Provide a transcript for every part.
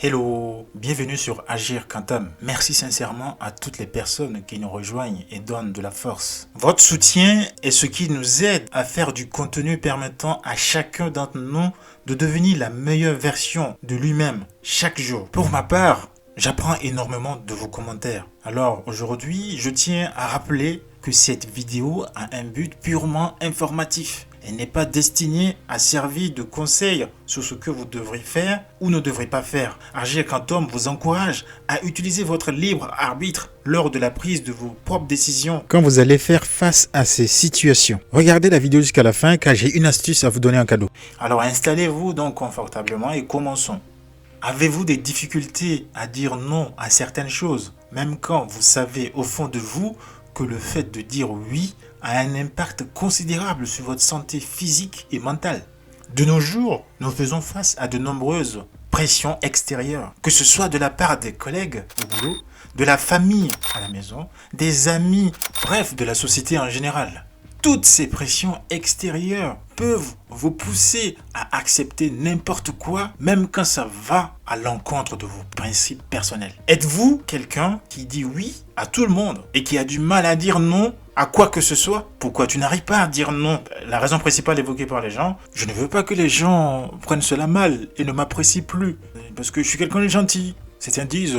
Hello, bienvenue sur Agir Quantum. Merci sincèrement à toutes les personnes qui nous rejoignent et donnent de la force. Votre soutien est ce qui nous aide à faire du contenu permettant à chacun d'entre nous de devenir la meilleure version de lui-même chaque jour. Pour ma part, j'apprends énormément de vos commentaires. Alors aujourd'hui, je tiens à rappeler que cette vidéo a un but purement informatif. Elle n'est pas destinée à servir de conseil sur ce que vous devrez faire ou ne devrez pas faire. Agir Quantum vous encourage à utiliser votre libre arbitre lors de la prise de vos propres décisions quand vous allez faire face à ces situations. Regardez la vidéo jusqu'à la fin car j'ai une astuce à vous donner en cadeau. Alors installez-vous donc confortablement et commençons. Avez-vous des difficultés à dire non à certaines choses, même quand vous savez au fond de vous que le fait de dire oui a un impact considérable sur votre santé physique et mentale? De nos jours, nous faisons face à de nombreuses pressions extérieures, que ce soit de la part des collègues au boulot, de la famille à la maison, des amis, bref, de la société en général. Toutes ces pressions extérieures peuvent vous pousser à accepter n'importe quoi, même quand ça va à l'encontre de vos principes personnels. Êtes-vous quelqu'un qui dit oui à tout le monde et qui a du mal à dire non à quoi que ce soit? Pourquoi tu n'arrives pas à dire non? La raison principale évoquée par les gens: je ne veux pas que les gens prennent cela mal et ne m'apprécient plus, parce que je suis quelqu'un de gentil. Certains disent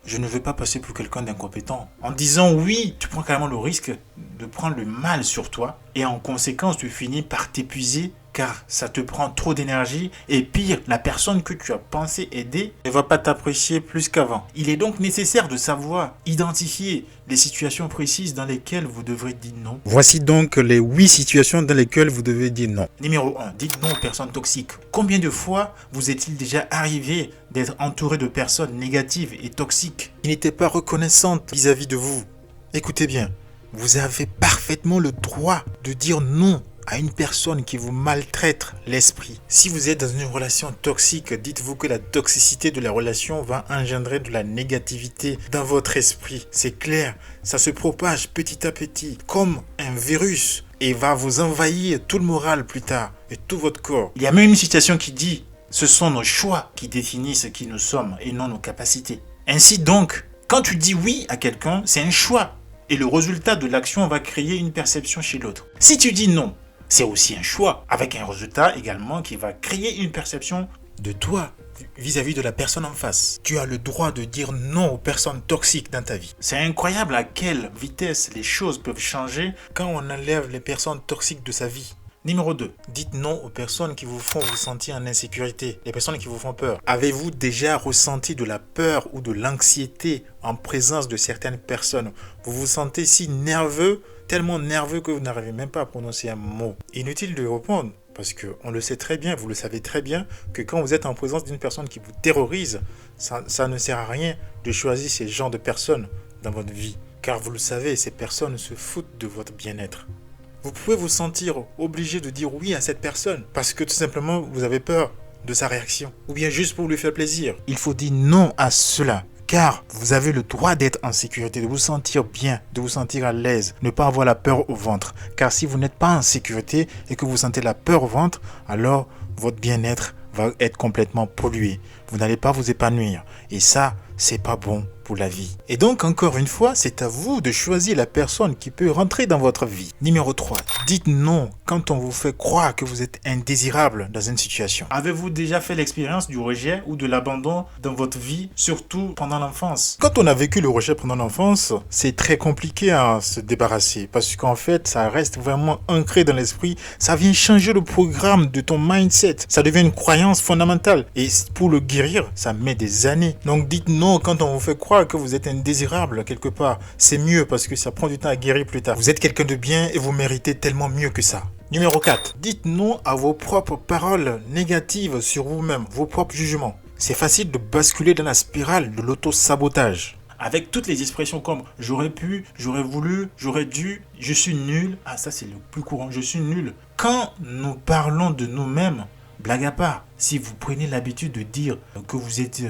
je ne veux pas passer pour quelqu'un d'incompétent. En disant oui, tu prends carrément le risque de prendre le mal sur toi et en conséquence tu finis par t'épuiser car ça te prend trop d'énergie et pire, la personne que tu as pensé aider ne va pas t'apprécier plus qu'avant. Il est donc nécessaire de savoir identifier les situations précises dans lesquelles vous devrez dire non. Voici donc les 8 situations dans lesquelles vous devez dire non. Numéro 1, dites non aux personnes toxiques. Combien de fois vous est-il déjà arrivé d'être entouré de personnes négatives et toxiques qui n'étaient pas reconnaissantes vis-à-vis de vous? Écoutez bien, vous avez parfaitement le droit de dire non à une personne qui vous maltraite l'esprit. Si vous êtes dans une relation toxique, dites-vous que la toxicité de la relation va engendrer de la négativité dans votre esprit. C'est clair, ça se propage petit à petit comme un virus et va vous envahir tout le moral plus tard et tout votre corps. Il y a même une citation qui dit: ce sont nos choix qui définissent qui nous sommes et non nos capacités. Ainsi donc, quand tu dis oui à quelqu'un, c'est un choix. Et le résultat de l'action va créer une perception chez l'autre. Si tu dis non, c'est aussi un choix, avec un résultat également qui va créer une perception de toi vis-à-vis de la personne en face. Tu as le droit de dire non aux personnes toxiques dans ta vie. C'est incroyable à quelle vitesse les choses peuvent changer quand on enlève les personnes toxiques de sa vie. Numéro 2, dites non aux personnes qui vous font vous sentir en insécurité, les personnes qui vous font peur. Avez-vous déjà ressenti de la peur ou de l'anxiété en présence de certaines personnes? Vous vous sentez si nerveux, tellement nerveux que vous n'arrivez même pas à prononcer un mot. Inutile de répondre, parce qu'on le sait très bien, vous le savez très bien, que quand vous êtes en présence d'une personne qui vous terrorise, ça ne sert à rien de choisir ces genres de personnes dans votre vie. Car vous le savez, ces personnes se foutent de votre bien-être. Vous pouvez vous sentir obligé de dire oui à cette personne parce que tout simplement vous avez peur de sa réaction ou bien juste pour lui faire plaisir. Il faut dire non à cela car vous avez le droit d'être en sécurité, de vous sentir bien, de vous sentir à l'aise, ne pas avoir la peur au ventre. Car si vous n'êtes pas en sécurité et que vous sentez la peur au ventre, alors votre bien-être va être complètement pollué. Vous n'allez pas vous épanouir et ça, c'est pas bon pour la vie. Et donc, encore une fois, c'est à vous de choisir la personne qui peut rentrer dans votre vie. Numéro 3, dites non quand on vous fait croire que vous êtes indésirable dans une situation. Avez-vous déjà fait l'expérience du rejet ou de l'abandon dans votre vie, surtout pendant l'enfance? Quand on a vécu le rejet pendant l'enfance, c'est très compliqué à se débarrasser parce qu'en fait, ça reste vraiment ancré dans l'esprit. Ça vient changer le programme de ton mindset. Ça devient une croyance fondamentale. Et pour le guérir, ça met des années. Donc, dites non quand on vous fait croire que vous êtes indésirable quelque part. C'est mieux parce que ça prend du temps à guérir plus tard. Vous êtes quelqu'un de bien et vous méritez tellement mieux que ça. Numéro 4. Dites non à vos propres paroles négatives sur vous-même, vos propres jugements. C'est facile de basculer dans la spirale de l'auto-sabotage. Avec toutes les expressions comme j'aurais pu, j'aurais voulu, j'aurais dû, je suis nul. Ah, ça c'est le plus courant, je suis nul. Quand nous parlons de nous-mêmes, blague à part, si vous prenez l'habitude de dire que vous êtes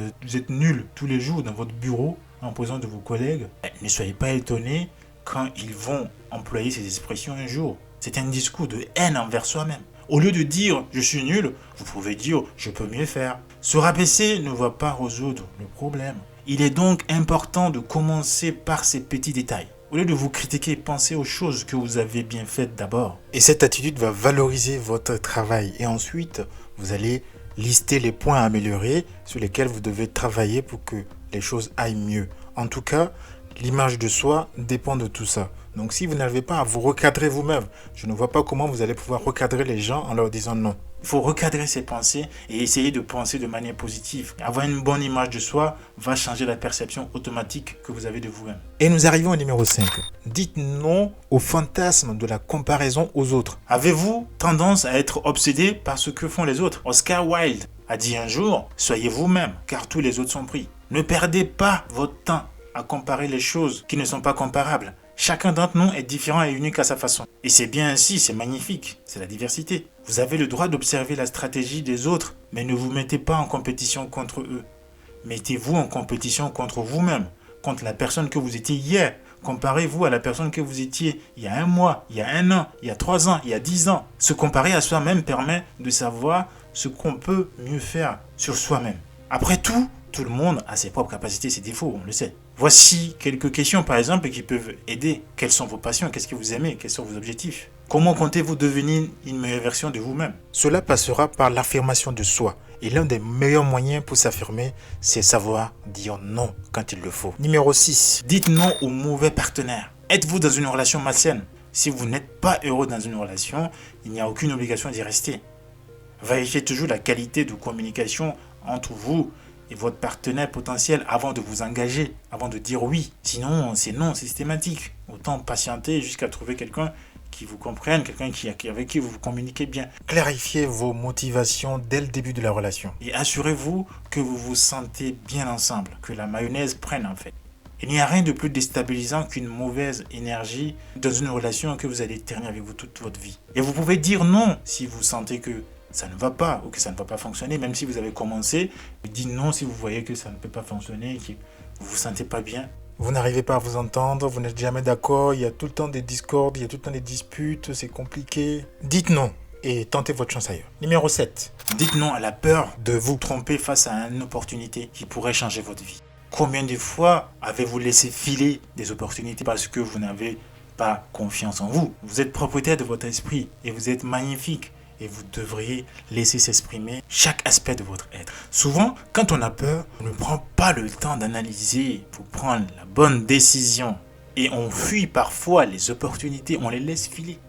nul tous les jours dans votre bureau, en présence de vos collègues, ne soyez pas étonnés quand ils vont employer ces expressions un jour. C'est un discours de haine envers soi-même. Au lieu de dire je suis nul, vous pouvez dire je peux mieux faire. Se rabaisser ne va pas résoudre le problème. Il est donc important de commencer par ces petits détails. Au lieu de vous critiquer, pensez aux choses que vous avez bien faites d'abord. Et cette attitude va valoriser votre travail. Et ensuite, vous allez lister les points à améliorer sur lesquels vous devez travailler pour que les choses aillent mieux. En tout cas, l'image de soi dépend de tout ça. Donc si vous n'arrivez pas à vous recadrer vous-même, je ne vois pas comment vous allez pouvoir recadrer les gens en leur disant non. Il faut recadrer ses pensées et essayer de penser de manière positive. Avoir une bonne image de soi va changer la perception automatique que vous avez de vous-même. Et nous arrivons au numéro 5. Dites non au fantasme de la comparaison aux autres. Avez-vous tendance à être obsédé par ce que font les autres? Oscar Wilde a dit un jour, soyez vous-même car tous les autres sont pris. Ne perdez pas votre temps à comparer les choses qui ne sont pas comparables. Chacun d'entre nous est différent et unique à sa façon. Et c'est bien ainsi, c'est magnifique, c'est la diversité. Vous avez le droit d'observer la stratégie des autres, mais ne vous mettez pas en compétition contre eux. Mettez-vous en compétition contre vous-même, contre la personne que vous étiez hier. Comparez-vous à la personne que vous étiez il y a un mois, il y a un an, il y a 3 ans, il y a 10 ans. Se comparer à soi-même permet de savoir ce qu'on peut mieux faire sur soi-même. Après tout le monde a ses propres capacités, ses défauts, on le sait. Voici quelques questions par exemple qui peuvent aider. Quelles sont vos passions? Qu'est-ce que vous aimez? Quels sont vos objectifs? Comment comptez-vous devenir une meilleure version de vous-même? Cela passera par l'affirmation de soi. Et l'un des meilleurs moyens pour s'affirmer, c'est savoir dire non quand il le faut. Numéro 6. Dites non aux mauvais partenaires. Êtes-vous dans une relation malsaine? Si vous n'êtes pas heureux dans une relation, il n'y a aucune obligation d'y rester. Vérifiez toujours la qualité de communication entre vous et votre partenaire potentiel avant de vous engager, avant de dire oui. Sinon, c'est non, c'est systématique. Autant patienter jusqu'à trouver quelqu'un qui vous comprenne, quelqu'un avec qui vous communiquez bien. Clarifiez vos motivations dès le début de la relation. Et assurez-vous que vous vous sentez bien ensemble, que la mayonnaise prenne en fait. Il n'y a rien de plus déstabilisant qu'une mauvaise énergie dans une relation que vous allez terminer avec vous toute votre vie. Et vous pouvez dire non si vous sentez que ça ne va pas ou que ça ne va pas fonctionner, même si vous avez commencé. Dites non si vous voyez que ça ne peut pas fonctionner, que vous ne vous sentez pas bien. Vous n'arrivez pas à vous entendre, vous n'êtes jamais d'accord, il y a tout le temps des discordes, il y a tout le temps des disputes, c'est compliqué. Dites non et tentez votre chance ailleurs. Numéro 7. Dites non à la peur de vous tromper face à une opportunité qui pourrait changer votre vie. Combien de fois avez-vous laissé filer des opportunités parce que vous n'avez pas confiance en vous? Vous êtes propriétaire de votre esprit et vous êtes magnifique. Et vous devriez laisser s'exprimer chaque aspect de votre être. Souvent, quand on a peur, on ne prend pas le temps d'analyser pour prendre la bonne décision. Et on fuit parfois les opportunités, on les laisse filer.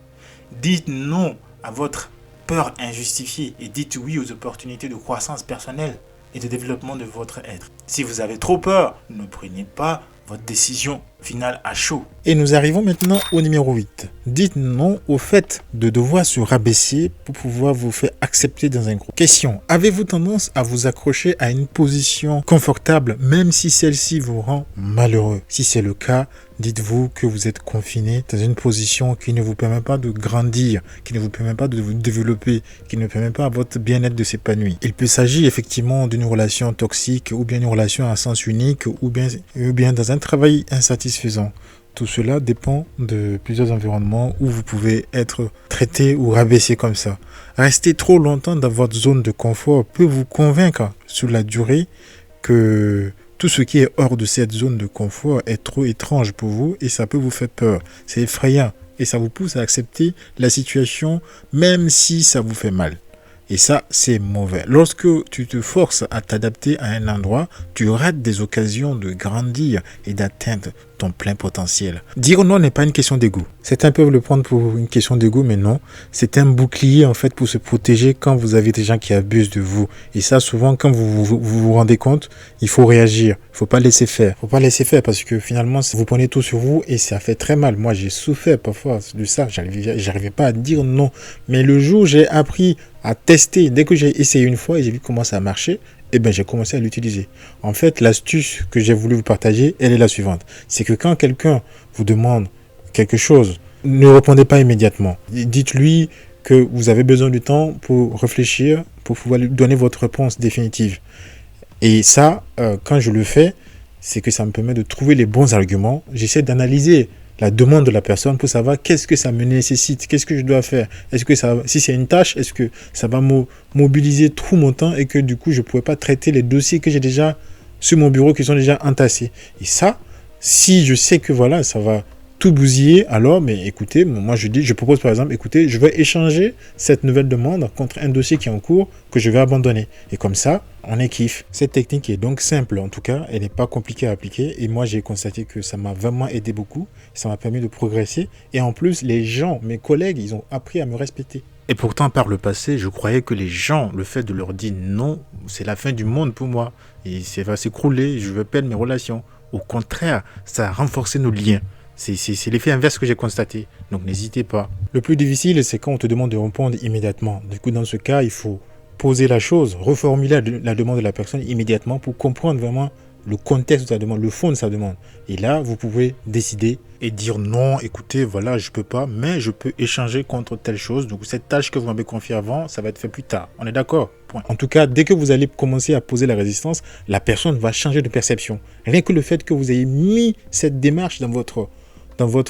Dites non à votre peur injustifiée et dites oui aux opportunités de croissance personnelle et de développement de votre être. Si vous avez trop peur, ne prenez pas votre décision finale à chaud. Et nous arrivons maintenant au numéro 8. Dites non au fait de devoir se rabaisser pour pouvoir vous faire accepter dans un groupe. Question. Avez-vous tendance à vous accrocher à une position confortable même si celle-ci vous rend malheureux? Si c'est le cas, dites-vous que vous êtes confiné dans une position qui ne vous permet pas de grandir, qui ne vous permet pas de vous développer, qui ne permet pas à votre bien-être de s'épanouir. Il peut s'agir effectivement d'une relation toxique ou bien une relation à sens unique ou bien dans un travail insatisfaisant. Tout cela dépend de plusieurs environnements où vous pouvez être traité ou rabaissé comme ça. Rester trop longtemps dans votre zone de confort peut vous convaincre sur la durée que tout ce qui est hors de cette zone de confort est trop étrange pour vous et ça peut vous faire peur. C'est effrayant et ça vous pousse à accepter la situation même si ça vous fait mal. Et ça, c'est mauvais. Lorsque tu te forces à t'adapter à un endroit, tu rates des occasions de grandir et d'atteindre ton plein potentiel. Dire non n'est pas une question d'ego. Certains peuvent le prendre pour une question d'ego, mais non. C'est un bouclier en fait pour se protéger quand vous avez des gens qui abusent de vous. Et ça, souvent, quand vous rendez compte, il faut réagir. Il ne faut pas laisser faire. Il ne faut pas laisser faire parce que finalement, vous prenez tout sur vous et ça fait très mal. Moi, j'ai souffert parfois de ça. J'arrivais pas à dire non. Mais le jour où j'ai appris à tester, dès que j'ai essayé une fois et j'ai vu comment ça marchait, j'ai commencé à l'utiliser. En fait, l'astuce que j'ai voulu vous partager, elle est la suivante. C'est que quand quelqu'un vous demande quelque chose, ne répondez pas immédiatement. Dites-lui que vous avez besoin du temps pour réfléchir, pour pouvoir lui donner votre réponse définitive. Et ça, quand je le fais, c'est que ça me permet de trouver les bons arguments. J'essaie d'analyser la demande de la personne pour savoir qu'est-ce que ça me nécessite, qu'est-ce que je dois faire. Est-ce que ça, si c'est une tâche, est-ce que ça va mobiliser tout mon temps et que du coup, je ne pourrais pas traiter les dossiers que j'ai déjà sur mon bureau qui sont déjà entassés. Et ça, si je sais que voilà, ça va tout bousiller, alors, mais écoutez, moi je propose par exemple, écoutez, je vais échanger cette nouvelle demande contre un dossier qui est en cours que je vais abandonner. Et comme ça, on est kiff. Cette technique est donc simple, en tout cas, elle n'est pas compliquée à appliquer. Et moi, j'ai constaté que ça m'a vraiment aidé beaucoup. Ça m'a permis de progresser. Et en plus, les gens, mes collègues, ils ont appris à me respecter. Et pourtant, par le passé, je croyais que les gens, le fait de leur dire non, c'est la fin du monde pour moi. Et ça va s'écrouler, je vais perdre mes relations. Au contraire, ça a renforcé nos liens. C'est l'effet inverse que j'ai constaté. Donc n'hésitez pas. Le plus difficile, c'est quand on te demande de répondre immédiatement. Du coup, dans ce cas, il faut poser la chose, reformuler la demande de la personne immédiatement pour comprendre vraiment le contexte de sa demande, le fond de sa demande. Et là, vous pouvez décider et dire non, écoutez, voilà, je peux pas, mais je peux échanger contre telle chose. Donc cette tâche que vous m'avez confiée avant, ça va être fait plus tard. On est d'accord? Point. En tout cas, dès que vous allez commencer à poser la résistance, la personne va changer de perception. Rien que le fait que vous ayez mis cette démarche dans votre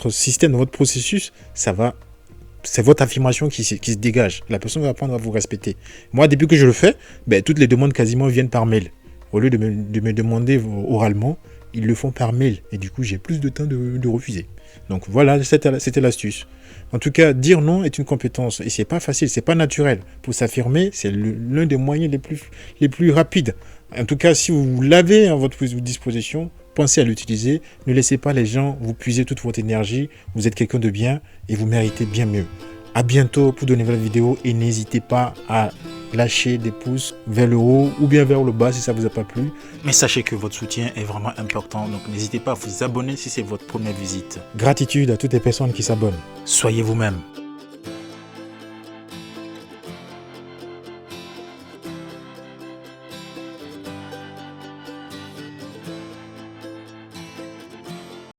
système, dans votre processus, c'est votre affirmation qui se dégage. La personne va apprendre à vous respecter. Moi, depuis que je le fais, toutes les demandes quasiment viennent par mail. Au lieu de me demander oralement, ils le font par mail. Et du coup, j'ai plus de temps de refuser. Donc voilà, c'était l'astuce. En tout cas, dire non est une compétence. Et c'est pas facile, c'est pas naturel. Pour s'affirmer, c'est l'un des moyens les plus rapides. En tout cas, si vous l'avez à votre disposition, pensez à l'utiliser. Ne laissez pas les gens vous puiser toute votre énergie. Vous êtes quelqu'un de bien et vous méritez bien mieux. À bientôt pour de nouvelles vidéos et n'hésitez pas à lâcher des pouces vers le haut ou bien vers le bas si ça vous a pas plu. Mais sachez que votre soutien est vraiment important, donc n'hésitez pas à vous abonner si c'est votre première visite. Gratitude à toutes les personnes qui s'abonnent. Soyez vous-même.